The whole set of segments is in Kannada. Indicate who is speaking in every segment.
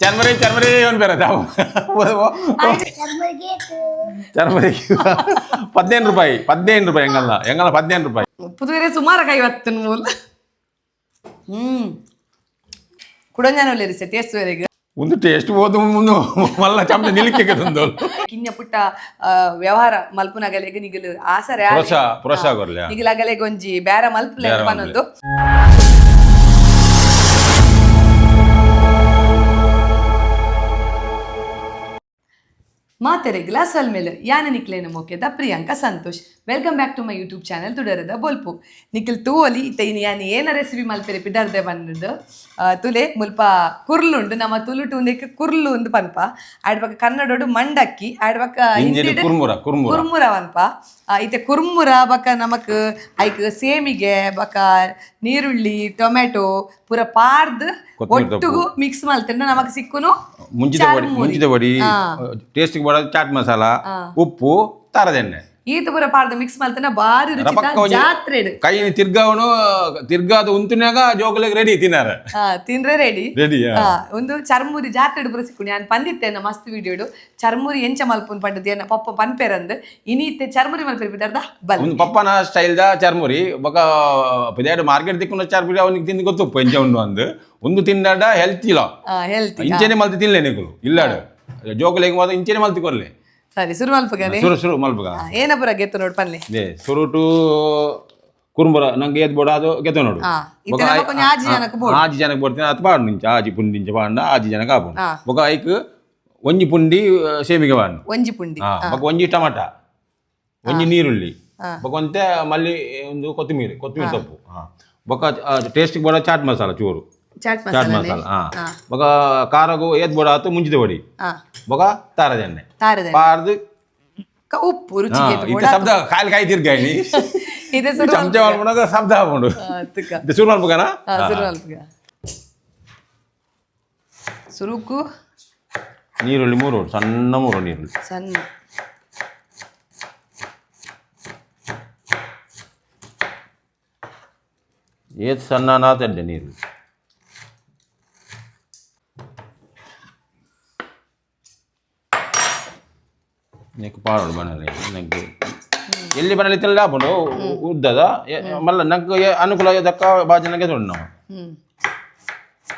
Speaker 1: ಚರ್ಮರಿ ಚರ್ಮರಿ ಒಂದು ಬೇರೆ ತಾವು ಚರ್ಮರಿ 15 ರೂಪಾಯಿ ಎಂಗಲ್ಲ 15 ರೂಪಾಯಿ
Speaker 2: ಪುದುರೆ ಸುಮಾರು 50 ಮೂಲ ಕುಡಂಜಾನೊಳ್ಳೆ ಟೇಸ್ಟ್ ವರೆಗೆ
Speaker 1: ಒಂದು ಟೇಸ್ಟ್ ಹೋದ ಮುಂದೆ ಮಲ್ಲ ಚಮಚ ನಿಲಿಕೆ ತಂದು
Speaker 2: ಕಿನ್ಯ ಪುಟ್ಟ ವ್ಯವಹಾರ ಮಲ್ಪುನಗಲೆಗೆ ನಿಗಲು ಆಸರೆ
Speaker 1: ಪ್ರೋತ್ಸಾಹ ಕೊರ್ಲೆ
Speaker 2: ನಿಗಲಗಲೆಗೆ ಒಂಜಿ ಬೇರೆ ಮಲ್ಪಲೆ ಪನೊಂದು ಮಾತೆರೆ ಗ್ಲಾಸ್ ಮೇಲೆ ಯಾನೆ ನಿಕ್ಲೇನ ಮೋಕೆದ Priyanka Santosh welcome back to my YouTube channel ತುಡರದ bolpu ನಿಖಿಲ್ ತೂವಲಿ ಇತ್ತ ಇನ್ನು ಯಾನಿ ಏನ ರೆಸಿಪಿ ಮಲ್ಪೆರೆ ಪಿಡರ್ದೆ ಬಂದದ್ದು ತುಲೆ ಮುಲ್ಪ ಕುರ್ಲುಂಡು ನಮ್ಮ ತುಳು ಟೂಂದೆಕ್ ಕುರ್ಲು ಉಂದು ಪನ್ಪ ಆಡ್ಬಾಕ ಕನ್ನಡೋಡು ಮಂಡಕ್ಕಿ ಆಡ್ಬಾಕ ಕುರ್ಮುರ ಪನ್ಪ ಇತ್ತೆ ಕುರ್ಮುರ ಬಕ ನಮಕ್ ಐಕ್ ಸೇಮಿಗೆ ಬಕ ನೀರುಳ್ಳಿ ಟೊಮೆಟೊ ಪೂರ ಪಾರ್ದ್ ಒಟ್ಟುಗು ಮಿಕ್ಸ್ ಮಲ್ತಿಂದ ನಮಕ್ ಸಿಕ್ಕುನು
Speaker 1: ಮುಂಚಿದ ಬಡಿ ಟೇಸ್ಟ್ ಚಾಟ್ ಮಸಾಲ ಉಪ್ಪು ತಾರದೆಣ್ಣೆ
Speaker 2: ಈತ ಪೂರ ಪಾರ್ದ ಮಿಕ್ಸ್ ಮಲ್ತಿನ ಬಾರಿ ರುಚಿತ ಜಾತ್ರೆ
Speaker 1: ಕೈ ತಿರ್ಗಾದ ಉಂತಿನಾಗ ಜೋಕಲಿಗೆ ರೆಡಿ ತಿನ್ನಾರ
Speaker 2: ತಿಂದ್ರೆ ರೆಡಿ
Speaker 1: ರೆಡಿ
Speaker 2: ಒಂದು ಚರ್ಮುರಿ ಜಾತ್ರೆ ಪೂರ ಸಿಕ್ಕುನಿ ನಾನು ಪಂದಿತ್ತೇನ ಮಸ್ತ್ ವಿಡಿಯೋಡು ಚರ್ಮುರಿ ಎಂಚ ಮಲ್ಪುನ್ ಪಂಡದ ಏನ ಪಪ್ಪ ಪನ್ಪೇರಂದ್ ಇನಿತ್ತೆ ಚರ್ಮುರಿ ಮಲ್ಪೇರ್ ಬಿದ್ದಾರ್ದ ಬಲ್
Speaker 1: ಒಂದು ಪಪ್ಪನ ಸ್ಟೈಲ್ ದ ಚರ್ಮುರಿ ಬಕ ಪದೇಡು ಮಾರ್ಕೆಟ್ ದಿಕ್ಕುನ ಚರ್ಮುರಿ ಅವನಿಗೆ ತಿಂದು ಗೊತ್ತು ಎಂಚ ಉಂಡು ಅಂದು ಒಂದು ತಿಂದಾಡ ಹೆಲ್ತ್ ಇಲ್ಲ ಇಂಚೆನೆ ಮಲ್ತಿ ತಿನ್ಲೆ ನಿಗಳು ಇಲ್ಲಾಡು ಜೋಕಲಿಗೆ ಮಾತ್ರ ಇಂಚೆನೆ ಮಲ್ತಿ ಕೊರ್ಲೆ
Speaker 2: ಸರಿ ಶುರು ಮಲ್ಪಗಾನೆ
Speaker 1: ಶುರು ಮಲ್ಪಗ
Speaker 2: ಏನ ಪೂರ ಗೆತ್ತು ನೋಡ್ ಪನ್ಲೆ
Speaker 1: ಶುರುಟು ಕುರುಂಬರ ನಂಗೆ ಏದ್ ಬೋಡ ಅದು ಗೆತ್ತ ನೋಡು ಆಜಿ ಜನಕ್ಕೆ ಬೋಡ್ತೀನಿ ಅದು ಪಾಡು ನಿಂಚ ಆಜಿ ಪುಂಡಿ ನಿಂಚ ಪಾಂಡ ಆಜಿ ಜನಕ್ಕೆ ಆಪು ఒక ಐಕ್ ಒಂಜಿ ಪುಂಡಿ ಸೇಮಿಗೆ ಪಾಂಡು
Speaker 2: ಒಂಜಿ ಪುಂಡಿ
Speaker 1: ಒಂಜಿ ಟಮಾಟ ಒಂಜಿ ನೀರುಳ್ಳಿ ಒಂತೆ ಮಲ್ಲಿ ಒಂದು ಕೊತ್ತಂಬರಿ ಸೊಪ್ಪು ಬೊಕ ಟೇಸ್ಟಿಗೆ ಬೋಡ ಚಾಟ್ ಮಸಾಲ ಚೂರು ಚಾಟ್ ಮಸಾಲ ಬೊಕ ಖಾರಗು ಏದ್ ಬೋಡ ಆತು ಮುಂಚಿದ ಬಡಿ ಬೊಕ ತಾರದೆಣ್ಣೆ ಪಾರ್ದು
Speaker 2: ಉಪ್ಪು ರುಚಿಗೆ
Speaker 1: ಶಬ್ದ ಕಾಲಿ ಕಾಯಿ ತಿರ್ಗಾಯಿ ಚಮಚ ಮಾಡ್ಕೊಂಡಾಗ ಶಬ್ದ ಹಾಕೊಂಡು ಶುರು ಮಾಡ್ಬೇಕನ
Speaker 2: ಸುರುಕು
Speaker 1: ನೀರುಳ್ಳಿ 3 ಸಣ್ಣ 3 ನೀರುಳ್ಳಿ
Speaker 2: ಸಣ್ಣ
Speaker 1: ಏತ್ ಸಣ್ಣ ನಾತಡ್ಡೆ ನೀರುಳ್ಳಿ ನೆಕ್ ಪಾಡೋಡು ಬಣಲೆ ನೆಕ್ ಎಲ್ಲಿ ಬಣಲಿ ತಿಲ್ಲ ಹಾಕೊಂಡು ಉದ್ದದ ಮಲ್ಲ ನಂಗೆ ಅನುಕೂಲ ದಕ್ಕ ಬಾಜನಗೆ ತೊಂಡು ನಾವು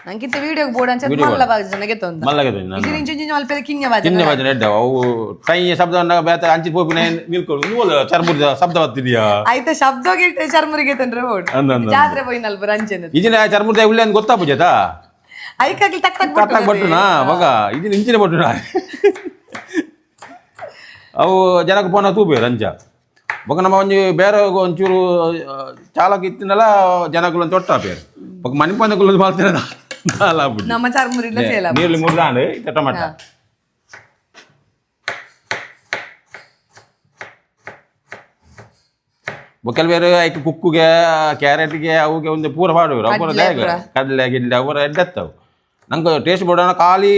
Speaker 2: ನಂಗಿಂತ ವಿಡಿಯೋ ಬೋರ್ಡ್ ಅಂತ ಮಲ್ಲ ಬಾಜನಗೆ ತೊಂದು
Speaker 1: ಮಲ್ಲಗೆ ತೊಂದು
Speaker 2: ಇದು ಇಂಚು ಮಲ್ಪೆದ ಕಿನ್ಯ ಬಾಜನ
Speaker 1: ಕಿನ್ಯ ಬಾಜನ ಎಡ್ಡ ಅವು ಟೈ ಶಬ್ದ ಬೇತ ಅಂಚಿ ಪೋಪಿನ ನಿಲ್ಕೊಂಡು ನೀವು ಚರ್ಮುರಿ ಶಬ್ದ ಬರ್ತಿದ್ಯಾ
Speaker 2: ಆಯ್ತಾ ಶಬ್ದಗೆ ಚರ್ಮುರಿಗೆ ತಂದ್ರೆ ಬೋರ್ಡ್ ಜಾತ್ರೆ ಹೋಯ್ ನಲ್ಬ ರಂಜನ
Speaker 1: ಇದನ್ನ ಚರ್ಮುರಿ ಉಳ್ಳೆ ಅಂತ ಗೊತ್ತಾಪುಜತ
Speaker 2: ಐಕಾಗಿ ಟಕ್ ಟಕ್
Speaker 1: ಟಕ್ ಬಟ್ಟುನಾ ಮಗ ಇದನ್ನ ಇಂಚಿನ ಬಟ್ಟುನಾ ಅವು ಜನಕ್ಕೆ ಪೋನ ತೂಬೇರು ಅಂಚ ಬೊಕ ನಮ್ಮ ಒಂಜಿ ಬೇರೆ ಒಂಚೂರು ಚಾಲಕ ಇತ್ತಿನಲ್ಲ ಜನಗಳು ತೊಟ್ಟ ಬೇರೆ ಬೊಕ ಮನೆ ಪಂದಗಳು ಮಾಡ್ತಿನ
Speaker 2: ನಮ್ಮ ಚರ್ಮುರಿಲ ಸೇಲ
Speaker 1: ನೀರ್ಲಿ 3 ದಾಂಡು ಇತ್ತ ಟಮಾಟ ಬೊಕಲ್ ಬೇರೆ ಐಕ್ ಕುಕ್ಕುಗೆ ಕ್ಯಾರೆಟ್ಗೆ ಅವುಗೆ ಒಂದು ಪೂರ ಪಾಡುವರು ಅವು ಕಡಲೆ ಗಿಡ್ಲೆ ಅವರ ಎಡ್ಡೆತ್ತವು ನಂಗೆ ಟೇಸ್ಟ್ ಬೋಡೋಣ ಖಾಲಿ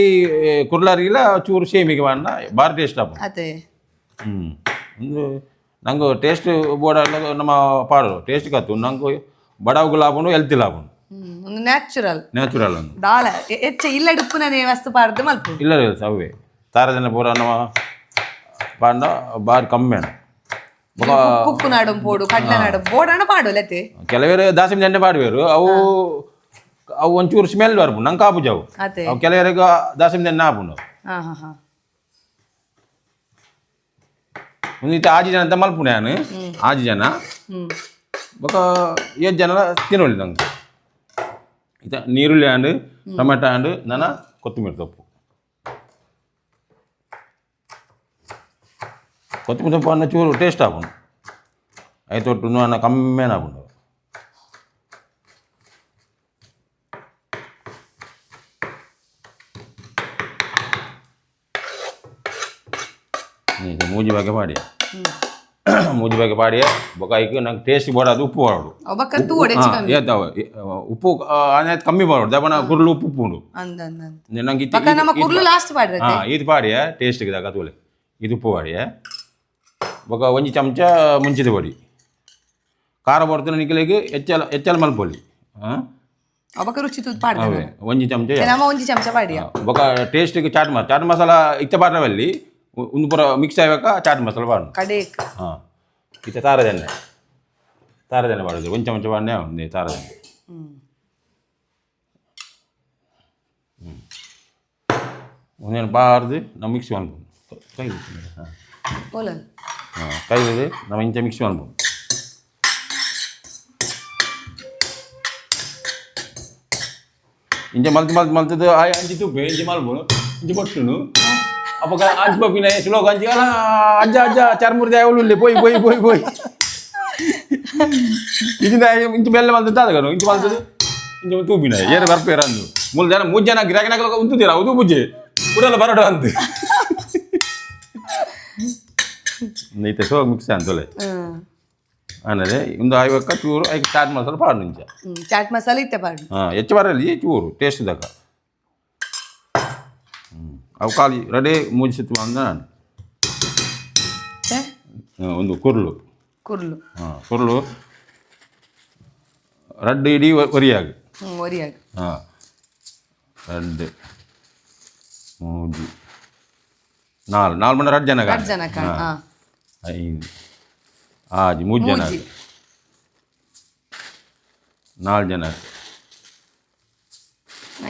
Speaker 1: ಕುರ್ಲಾರಿಗಿಲ್ಲ ಚೂರು ಸೇಮಿಗೆ ಬಾಂಡ ಭಾರಿ ಟೇಸ್ಟ್ ಆಪ ಒಂದು ನಂಗೆ ಟೇಸ್ಟ್ ಬೋರ್ಡ್ ನಮ್ಮ ಪಾಡು ಟೇಸ್ಟ್ ಕತ್ತು ನಂಗೆ ಬಡವುಗಳು ಲಾಭನು ಹೆಲ್ತಿ ಲಾಭನು ನ್ಯಾಚುರಲ್ ಒಂದು
Speaker 2: ದಾಳ ಹೆಚ್ಚ ಇಲ್ಲ ಉಪ್ಪುನ ವಸ್ತು ಪಾಡ್ದು ಮಲ್ಪ
Speaker 1: ಇಲ್ಲ ಅವೇ ತಾರಜನ ಪೂರ ನಮ್ಮ ಪಾಂಡ ಭಾರಿ ಕಮ್ಮಿ
Speaker 2: ಕುಕ್ಕು ನಾಡು ಪೋಡು ಕಡ್ಲೆ ನಾಡು ಬೋಡಣ ಪಾಡು ಲೆತ್ತೆ
Speaker 1: ಕೆಲವರು ದಾಸಿಮ ಜಂಡೆ ಪಾಡುವರು ಅವು ಒಂಚೂರು ಸ್ಮೆಲ್ ಬರ್ಬು ನಂಗೆ ಕಾಪುಜ ಅವು ಕೆಲವರಿಗೆ ದಾಸಿಮ ಜಂಡೆ ಆಪುಂಡು ಒಂದು ಆಜಿ ಜನ ಅಂತ ಮಲ್ಪುಣೆ ನಾನು ಆಜಿ ಜನ ಬೊಕ 7 ಜನ ತಿನ್ನೋಳಿ ನಂಗೆ ಇತ ನೀರುಳ್ಳಿ ಹಂಡು ಟೊಮೆಟೊ ಹಂಡು ನನ್ನ ಕೊತ್ತಂಬರಿ ಸೊಪ್ಪು ಅನ್ನ ಚೂರು ಟೇಸ್ಟ್ ಆಪುಂಡು ಐತೊಟ್ಟು ಅನ್ನ ಕಮ್ಮಿನ ಆಪುಂಡು ಮೂಜಿ ಬಗ್ಗೆ ಮಾಡಿ ಬೊಕ ಐಕ್ ನಂಗೆ ಟೇಸ್ಟ್ ಬೋಡದು ಉಪ್ಪು ಬಾಡು ಉಪ್ಪು ಆಯ್ತು ಕಮ್ಮಿ ಬಾಡು ದಪ್ಪನ ಕುರ್ಲು ಉಪ್ಪು ಉಂಡು ನಂಗೆ ಇದು ಪಾಡಿಯ ಟೇಸ್ಟ್ಗೆ ದಾಗ ತೋಲೆ ಇದು ಉಪ್ಪು ಪಾಡಿಯ ಬೊಕ ಒಂಜಿ ಚಮಚ ಮುಂಚಿದ ಬಡಿ ಖಾರ ಬರ್ತದೆ ನಿಖಲಿಗೆ ಹೆಚ್ಚಲ ಮಲ್ಪೊಲಿ
Speaker 2: ಅವಕ ರುಚಿ ತೂತ್ ಪಾಡ್ದೆ
Speaker 1: ಅವೇ ಒಂಜಿ ಚಮಚ
Speaker 2: ನಮ್ಮ ಒಂಜಿ ಚಮಚ ಪಾಡಿಯ
Speaker 1: ಬೊಕ ಟೇಸ್ಟ್ಗೆ ಚಾಟ್ ಮಸಾಲ ಇತ್ತ ಪಾಡ್ರವಲ್ಲಿ ಒಂದು ಪೂರ ಮಿಕ್ಸ್ ಆಯ್ಬೇಕ ಚಾಟ್ ಮಸಾಲ ಪಾಡು
Speaker 2: ಕಡೇಕ್
Speaker 1: ಹಾಂ ಇತ್ತ ತಾರದೆಣ್ಣೆ ಪಾಡೋದು ಒಂದು ಚಮಚ ಪಾಡನೆ ಒಂದು ತಾರದೆಣ್ಣೆ ಒಂದೇನು ಬಾರ್ದು ನಾವು ಮಿಕ್ಸ್ ಮಾಡ್ಬೋದು ಕೈ ಹಾಂ ಹಾಂ ಕೈದು ನಾವು ಇಂಚ ಮಿಕ್ಸ್ ಮಾಡ್ಬೋದು ಇಂಚೆ ಮಲ್ತದ್ದು ಅಂಚಿ ತುಪ್ಪೆ ಇಂಚೆ ಮಲ್ಬೋದು ಇಂಚೆ ಕೊಟ್ಟನು ಅಪ್ಪ ಅಂಚು ಪಪ್ಪಿನ ಸುಲೋಕ ಅಂಚಿ ಅಲ್ಲ ಅಜ್ಜ ಚರ್ಮುರಿ ಅವಳು ಪೋಯ್ ಇಂಚಿನ ಇಂಚು ಬೆಲ್ಲ ಮಲ್ತದ್ದು ಅದಗನು ಇಂಚು ಮಲ್ತದ್ದು ಇಂಚೆ ತೂಪಿನ ಏರು ಬರ್ಪೇರ ಅಂದು ಮೂರು ಜನ ಗಿರಾಕಿನಾಗ ಉಂತುತ್ತೀರ ಅದು ಪೂಜೆ ಕೂಡಲ್ಲ ಬರೋಡ ಅಂತ ನೈತೆ ಸೋಗ ಮಿಕ್ಸ್ ಅಂತಲೇ ಅನ್ನದೆ ಒಂದು ಐವಕ್ಕ ಚೂರು ಐದು ಚಾಟ್ ಮಸಾಲ ಪಾಡು ಇಂಚ
Speaker 2: ಚಾಟ್ ಮಸಾಲ ಇತ್ತೆ ಪಾಡು
Speaker 1: ಹಾಂ ಹೆಚ್ಚು ಬರಲಿ ಚೂರು ಟೇಸ್ಟ್ ದಕ್ಕ ಅವು ಖಾಲಿ ರೆಡಿ ಮುಗಿಸಿತ್ತು ಅಂದ ನಾನು ಒಂದು ಕುರ್ಲು ಹಾಂ ಕುರ್ಲು ರಡ್ಡು ಇಡೀ ಒರಿಯಾಗ ಹಾಂ ரெண்டு மூணு நாலு மணி ரெண்டு ஜனக்கு ஐந்து ஆறு மூணு ஜனக்கு 4 ಜನಕ್ಕೆ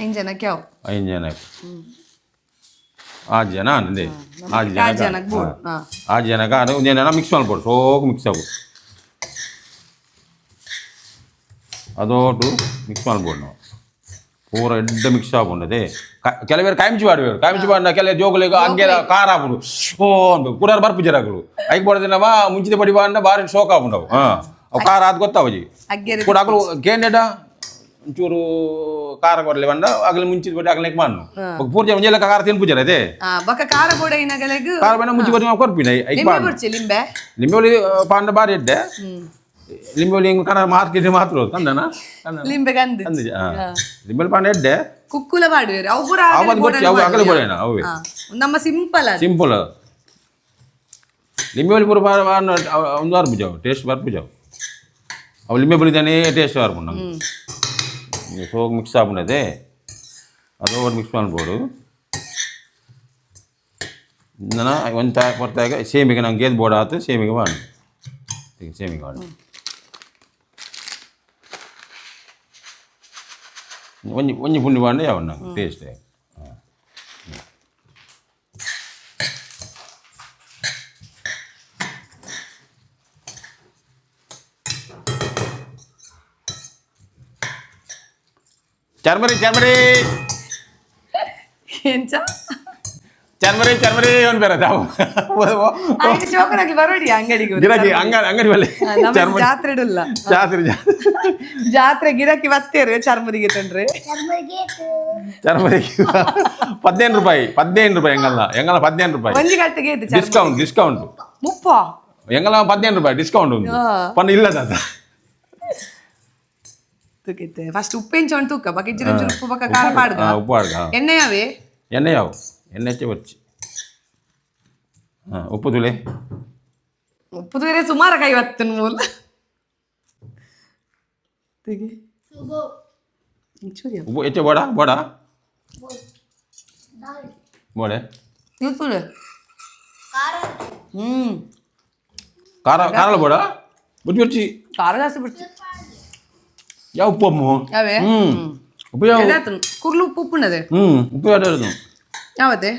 Speaker 2: 5 ಜನಕ್ಕೆ
Speaker 1: 5 ಜನಕ್ಕೆ 6 ಜನ ಅಂದೆ 6 ಜನಕ್ಕೆ 6 ಜನಕ್ಕೆ ಅದು ಒಂದೇನ ಮಿಕ್ಸ್ ಮಾಡ್ಬೋದು ಸೋಗು ಮಿಕ್ಸ್ ಆಗು ಅದೋಟು ಮಿಕ್ಸ್ ಮಾಡ್ಬೋದು ನಾವು ಪೂರ ಎಡ್ಡ ಮಿಕ್ಸ್ ಆಗ್ಬಿಡದೆ ಕೆಲವರು ಕಾಯಿಮಿಚಿ ಪಾಡಿನ ಕೆಲವು ಜೋಗುಲಿಗೆ ಹಂಗೆ ಖಾರ ಆಗ್ಬಿಡು ಓ ಅಂದು ಕೂಡ ಬರ್ಪು ಜರಗಳು ಐಕ್ ಬಡದೆ ನಮ್ಮ ಮುಂಚಿತ ಪಡಿ ಬಾಂಡ ಬಾರಿ ಶೋಕ ಆಗ್ಬಿಡವು ಹಾಂ ಅವು ಖಾರ ಅದು ಗೊತ್ತಾವಜಿ ಕೂಡ ಆಗಲು ಕೇಂದ್ರ ಒಂಚೂರು ಖಾರ ಕೊಡಲಿ ಬಂದ ಆಗಲಿ ಮುಂಚಿತ ಪಡಿ ಆಗಲಿಕ್ಕೆ ಮಾಡು ಪೂರ್ತಿ ಮುಂಜಾನೆ ಖಾರ ತಿನ್ ಪೂಜೆ ಅದೇ
Speaker 2: ಖಾರ ಬೋಡ
Speaker 1: ಖಾರ ಬಣ್ಣ ಮುಂಚೆ ಬಡಿ ಕೊಡ್ಪಿನ ಐಕ್ ಲಿಂಬೆ ಪಾಂಡ ಬಾರಿ ಎಡ್ಡೆ ಲಿಂಬೆ ಕನ್ನಡ ಮಾರ್ಕೆಟ್ ಮಾತ್ರ ಕಂದನ
Speaker 2: ಲಿಂಬೆ
Speaker 1: ಲಿಂಬೆ ಪಾಂಡ ಎಡ್ಡೆ
Speaker 2: ಕುಕ್ಕುಲ ಮಾಡುವರು
Speaker 1: ಅಗಲ ಬೋಡೇನ ಅವೇ
Speaker 2: ನಮ್ಮ ಸಿಂಪಲ್
Speaker 1: ಲಿಂಬೆ ಪೂರ ಒಂದು ವಾರ ಬುಜಾವು ಟೇಸ್ಟ್ ಬಾರ್ ಬುಜಾವು ಅವು ಲಿಂಬೆ ಬಳಿದಾನೆ ಟೇಸ್ಟ್ ಬಾರ್ ಬಣ್ಣ ಸೋಗ ಮಿಕ್ಸ್ ಆಗ್ಬಿಡದೆ ಅದು ಮಿಕ್ಸ್ ಮಾಡ್ಬೋದು ನಾನು ಒಂದು ಬರ್ತಾಗ ಸೇಮಿಗೆ ನಂಗೆ ಗೇದ್ ಬೋರ್ಡ್ ಆಯ್ತು ಸೇಮಿಗೆ ಮಾಡಿ ಒಂಜಿ ಪುಂಡಿ ಬಾಂಡೆ ಯಾವ ನಂಗೆ ಟೇಸ್ಟ್ ಚರ್ಮರಿ
Speaker 2: ಎಂಚ
Speaker 1: ಚರ್ಮರಿ ಒಂದು ಬೇರೆ
Speaker 2: ಚೋಕರಾಗಿ ಬರೋಡಿ ಅಂಗಡಿಗೆ
Speaker 1: ಅಂಗಡಿ ಬಲ್ಲೆ
Speaker 2: ಜಾತ್ರೆ ಗಿರಾಕಿ ಬತ್ತೇರು ಚರ್ಮರಿಗೆ ತಂದ್ರೆ
Speaker 1: ಚರ್ಮರಿಗೆ 15 ರೂಪಾಯಿ ಎಂಗಲ್ಲ 15 ರೂಪಾಯಿ
Speaker 2: ಒಂಜಿ ಗಂಟೆಗೆ
Speaker 1: ಡಿಸ್ಕೌಂಟ್
Speaker 2: ಮುಪ್ಪ
Speaker 1: ಎಂಗಲ್ಲ 15 ರೂಪಾಯಿ ಡಿಸ್ಕೌಂಟ್ ಉಂಟು ಪನ್ನ ಇಲ್ಲದ
Speaker 2: ಫಸ್ಟ್ ಉಪ್ಪೆಂಚು ತೂಕ ಬಕಿಜ್ಜಿನ ಉಪ್ಪು ಪಕ್ಕ ಖಾರ ಪಾಡ್ಗ
Speaker 1: ಉಪ್ಪು ಪಾಡ್ಗ
Speaker 2: ಎಣ್ಣೆ
Speaker 1: ಎಣ್ಣೆ ಹೆಚ್ಚೆ ಬರ್ಚಿ ಹಾಂ ಉಪ್ಪು ತುಳೆ
Speaker 2: ಸುಮಾರು ಕೈವತ್ತು ಮೂಲ
Speaker 1: ಉಪ್ಪು ಹೆಚ್ಚೆ ಬೋಡ ಬೋಡೆ ಖಾರ ಬೋಡ ಬುಜ್ಜಿ ಬರ್ಚಿ
Speaker 2: ಖಾರ ಜಾಸ್ತಿ ಬಿಡ್ತಿ
Speaker 1: ಯಾವ ಉಪ್ಪು ಅಮ್ಮ ಉಪ್ಪು ಯಾವ
Speaker 2: ಕುರ್ಲು ಉಪ್ಪು ಉಣ್ಣದೆ
Speaker 1: ಉಪ್ಪು ಯಾವ್ದು
Speaker 2: ಯಾವತ್ತೆ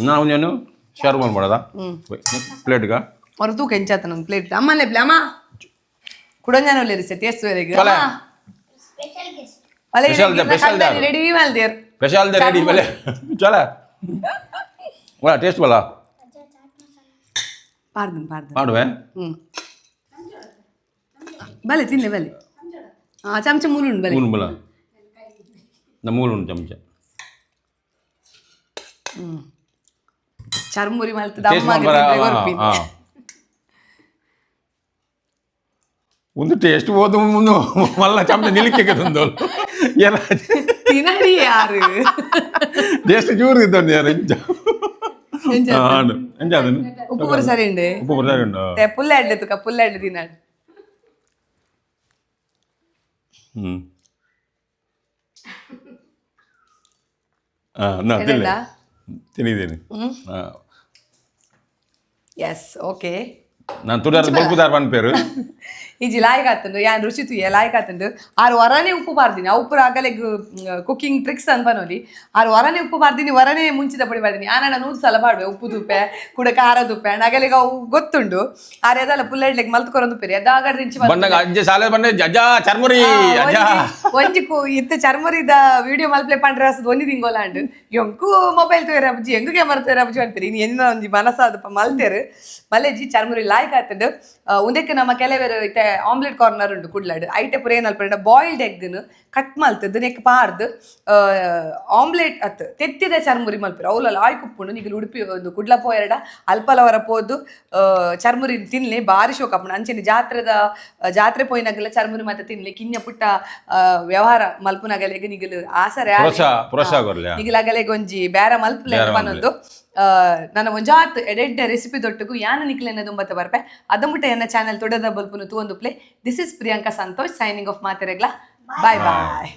Speaker 1: ನಾವು ಒಂದೇನು ಶೇರ್ ಮಾಡ್ಬೋದಾ ಪ್ಲೇಟ್ಗ
Speaker 2: ಅವ್ರ ತೂಕ ಹೆಂಚಾತ ನಂಗೆ ಪ್ಲೇಟ್ ಅಮ್ಮಲ್ಲೇ ಅಮ್ಮ ಕುಡಂಜಾನಲ್ಲೇ ರೀ ಟೇಸ್ಟ್ ವೇರೆಗೆ ರೆಡಿ ಮಲ್ದೇರ್
Speaker 1: ಸ್ಪೆಷಲ್ ರೆಡಿ ಮೇಲೆ ಚಲ ಒಳ್ಳೆ ಟೇಸ್ಟ್ ಬಲ್ಲ ಮಾಡುವೆ
Speaker 2: ಬಲೆ ತಿನ್ನೆ ಬಲೆ ಚಮಚ ಮೂಲು ಬಲೆ
Speaker 1: ಬಲ ಮೂಲು ಚಮಚ
Speaker 2: ಚರ್ಮುರಿ
Speaker 1: ಒಂದು ಟೇಸ್ಟ್ ಹೋದ ಮುಂದೆ ಮಲ್ಲ ಚಮಚ ನಿಲಿಕೆ ತಂದು
Speaker 2: ತಿನ್ನಡಿ ಯಾರು
Speaker 1: ಟೇಸ್ಟ್ ಚೂರು ಇದ್ದೊಂದು ಯಾರು
Speaker 2: ಉಪ್ಪು ಪೂರ ಸರಿ ಉಂಡೆ ಪುಲ್ಲ ಎಡ್ಡೆ ತಿನ್ನಾಡು
Speaker 1: ತಿನ್ನಿದ್ದೀನಿ
Speaker 2: ಎಸ್ ಓಕೆ
Speaker 1: ನಾನು ತುಡಾರದ ಬಲ್ಪುದಾರ್ ಪನ್ಪೇರು
Speaker 2: ಇಜಿ ಲಾಯ್ಕ್ ಆತಂಡು ಯಾನ್ ರುಚಿ ತುಯ್ಯ ಲಾಯ್ಕ್ ಆತಂಡು ಆರು ವರನೆ ಉಪ್ಪು ಪಾರ್ದಿನಿ ಅವು ಪೂರ ಆಗಲೆಗ್ ಕುಕಿಂಗ್ ಟ್ರಿಕ್ಸ್ ಅಂತ ಬನೋಲಿ ಆರು ವರನೆ ಉಪ್ಪು ಪಾರ್ದಿನಿ ವರನೆ ಮುಂಚಿತ ಪಡಿ ಪಾರ್ದಿನಿ ಆನಣ್ಣ 100 ಸಲ ಪಾಡುವೆ ಉಪ್ಪು ತುಪ್ಪೆ ಕೂಡ ಖಾರ ತುಪ್ಪೆ ಅಂಡ್ ಆಗಲೆಗ್ ಅವು ಗೊತ್ತುಂಡು ಆರು ಅದೆಲ್ಲ ಪುಲ್ಲೆಡ್ಲೆಗ್ ಮಲ್ತ್ಕೊರೊಂದು ಪೇರಿ ಅದಾಗ ರಿಂಚಿ
Speaker 1: ಬಂದಾಗ ಅಜ್ಜ ಸಾಲೆ ಬಂದೆ ಅಜ್ಜ ಚರ್ಮುರಿ ಅಜ್ಜ
Speaker 2: ಒಂಜಿ ಇತ್ತೆ ಚರ್ಮುರಿದ ವಿಡಿಯೋ ಮಲ್ಪ್ಲೆ ಪಂಡ್ರೆ ಅಸದ್ ಒಂದಿ ತಿಂಗೋಲಾಂಡ್ ಎಂಕು ಮೊಬೈಲ್ ತೋರ ಅಬ್ಜಿ ಎಂಕು ಕ್ಯಾಮರಾ ತೋರ ಅಬ್ಜಿ ಅಂತೀರಿ ಇನ್ನು ಎನ್ನ ಒಂಜಿ ಮನಸ್ಸಾದ ಮಲ್ತೇರು ಮಲ್ಲೆಜಿ ಚರ್ಮುರಿ ಲಾಯ್ಕ್ ಆತಂಡು ಉಂದಕ್ಕೆ ನಮ್ಮ ಕೆಲವರು ಇತ್ತೆ ಆಮ್ಲೆಟ್ ಕಾರ್ನರ್ ಉಂಡು ಕುಡ್ಲಾಡು ಐಟೆ ಪುರ ಏನಲ್ಪ ಬಾಯ್ಲ್ಡ್ ಎಗ್ಗನ್ನು ಕಟ್ ಮಲ್ತದ್ದು ನೆಕ್ ಪಾರ್ದು ಆಮ್ಲೆಟ್ ಅತ್ ತೆತ್ತಿದ ಚರ್ಮುರಿ ಮಲ್ಪರು ಅವಲಲ್ಲ ಆಯ್ಕೆ ಉಪ್ಪುಂಡು ನಿಗಲು ಉಡುಪಿ ಒಂದು ಕುಡ್ಲ ಪೋಯರಡ ಅಲ್ಪಲವರ ಪೋದು ಚರ್ಮುರಿ ತಿನ್ಲಿ ಬಾರಿ ಶೋಕ ಅಪ್ಪುಂಡು ಅಂಚೆನೆ ಜಾತ್ರೆ ಪೋಯಿನಾಗಲ್ಲ ಚರ್ಮುರಿ ಮತ್ತೆ ತಿನ್ಲಿ ಕಿನ್ಯ ಪುಟ್ಟ ವ್ಯವಹಾರ ಮಲ್ಪುನಾಗಲೆಗೆ ನಿಗಲು ಆಸರೆ ನಿಗಲಾಗಲೆಗೆ ಒಂಜಿ ಬೇರೆ ಮಲ್ಪಲೆ ಅನ್ನೋದು ನನ್ನ ಒಂಜಾತ್ ಎಡೆಡ್ಡ ರೆಸಿಪಿ ದೊಟ್ಟಗೂ ಯಾನ ನಿಕ್ಲೆನ ದುಂಬತ್ತ ಬರ್ಪೆ ಅದಮುಟ್ಟ ಎನ್ನ ಚಾನೆಲ್ ತುಡರ್ದ ಬಲ್ಪುನು ತೂಂದು play this is Priyanka Santosh signing off ಮಾತೆರೆಗ್ಲ ಬಾಯ್ ಬಾಯ್